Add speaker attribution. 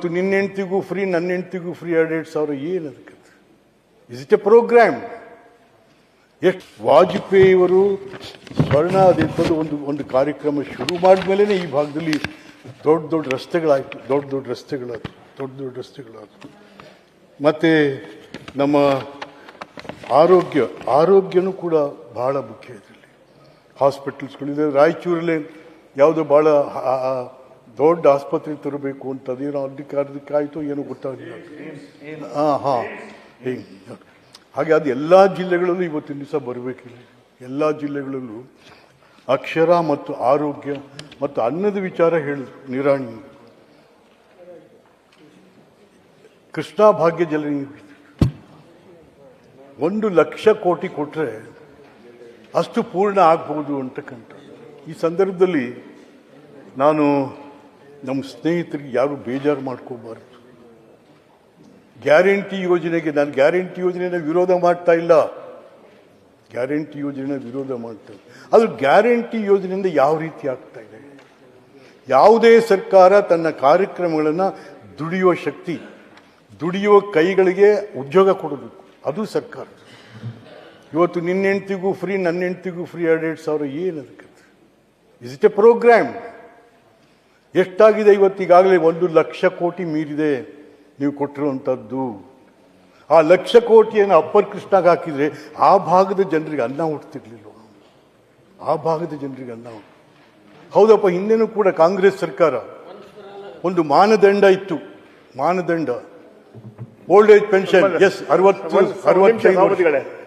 Speaker 1: ಇವತ್ತು ನಿನ್ನ ಹೆಂಡ್ತಿಗೂ ಫ್ರೀ, ನನ್ನ ಹೆಂಡ್ತಿಗೂ ಫ್ರೀ 2,000 ಏನು ಅದಕ್ಕೆ? Is it a program? ಎಷ್ಟು ವಾಜಪೇಯಿಯವರು ಸ್ವರ್ಣ ಅದಿರ್ತದ್ದು ಒಂದು ಕಾರ್ಯಕ್ರಮ ಶುರು ಮಾಡಿದ್ಮೇಲೆ ಈ ಭಾಗದಲ್ಲಿ ದೊಡ್ಡ ದೊಡ್ಡ ರಸ್ತೆಗಳಾಯಿತು, ದೊಡ್ಡ ರಸ್ತೆಗಳಾಯಿತು. ಮತ್ತು ನಮ್ಮ ಆರೋಗ್ಯನೂ ಕೂಡ ಭಾಳ ಮುಖ್ಯ ಇದರಲ್ಲಿ. ಹಾಸ್ಪಿಟಲ್ಸ್ಗಳಿದೆ. ರಾಯಚೂರಲ್ಲಿ ಯಾವುದೋ ಭಾಳ ದೊಡ್ಡ ಆಸ್ಪತ್ರೆ ತರಬೇಕು ಅಂತ ಅದೇನೋ ಅದಕ್ಕಾಯಿತು ಏನೋ ಗೊತ್ತಾಗಲಿಲ್ಲ. ಹಾಗೆ ಅದು ಎಲ್ಲ ಜಿಲ್ಲೆಗಳಲ್ಲೂ ಇವತ್ತಿನ ದಿವಸ ಬರಬೇಕಿಲ್ಲ. ಎಲ್ಲ ಜಿಲ್ಲೆಗಳಲ್ಲೂ ಅಕ್ಷರ ಮತ್ತು ಆರೋಗ್ಯ ಮತ್ತು ಅನ್ನದ ವಿಚಾರ ಹೇಳಿದ್ರು ನಿರಾಣಿ. ಕೃಷ್ಣಾ ಭಾಗ್ಯ ಜಲ 1,00,000 ಕೋಟಿ ಕೊಟ್ಟರೆ ಅಷ್ಟು ಪೂರ್ಣ ಆಗ್ಬೋದು ಅಂತಕ್ಕಂಥ ಈ ಸಂದರ್ಭದಲ್ಲಿ ನಾನು ನಮ್ಮ ಸ್ನೇಹಿತರಿಗೆ ಯಾರು ಬೇಜಾರು ಮಾಡ್ಕೋಬಾರ್ದು. ಗ್ಯಾರಂಟಿ ಯೋಜನೆಗೆ ನಾನು ಗ್ಯಾರಂಟಿ ಯೋಜನೆನ ವಿರೋಧ ಮಾಡ್ತಾ ಇಲ್ಲ, ಗ್ಯಾರಂಟಿ ಯೋಜನೆನ ವಿರೋಧ ಮಾಡ್ತಾ ಇಲ್ಲ. ಅದು ಗ್ಯಾರಂಟಿ ಯೋಜನೆಯಿಂದ ಯಾವ ರೀತಿ ಆಗ್ತಾ ಇದೆ? ಯಾವುದೇ ಸರ್ಕಾರ ತನ್ನ ಕಾರ್ಯಕ್ರಮಗಳನ್ನು ದುಡಿಯುವ ಶಕ್ತಿ, ದುಡಿಯುವ ಕೈಗಳಿಗೆ ಉದ್ಯೋಗ ಕೊಡಬೇಕು, ಅದು ಸರ್ಕಾರ. ಇವತ್ತು ನಿನ್ನ ಹೆಂಡ್ತಿಗೂ ಫ್ರೀ, ನನ್ನ ಹೆಂಡ್ತಿಗೂ ಫ್ರೀ 2,000 ಏನು ಅದಕ್ಕೆ? Is it a program? ಎಷ್ಟಾಗಿದೆ ಇವತ್ತಿಗಾಗಲೇ? 1,00,000 ಕೋಟಿ ಮೀರಿದೆ ನೀವು ಕೊಟ್ಟಿರುವಂಥದ್ದು. ಆ 1,00,000 ಕೋಟಿಯನ್ನು ಅಪ್ಪರ್ ಕೃಷ್ಣಾಗ ಹಾಕಿದರೆ ಆ ಭಾಗದ ಜನರಿಗೆ ಅನ್ನ ಹುಟ್ಟುತ್ತಿರ್ಲಿಲ್ಲ. ಆ ಭಾಗದ ಜನರಿಗೆ ಅನ್ನ ಹೌದಪ್ಪ. ಹಿಂದೆನೂ ಕೂಡ ಕಾಂಗ್ರೆಸ್ ಸರ್ಕಾರ ಒಂದು ಮಾನದಂಡ ಇತ್ತು, ಮಾನದಂಡ ಓಲ್ಡ್ ಏಜ್ ಪೆನ್ಷನ್. ಎಸ್, 65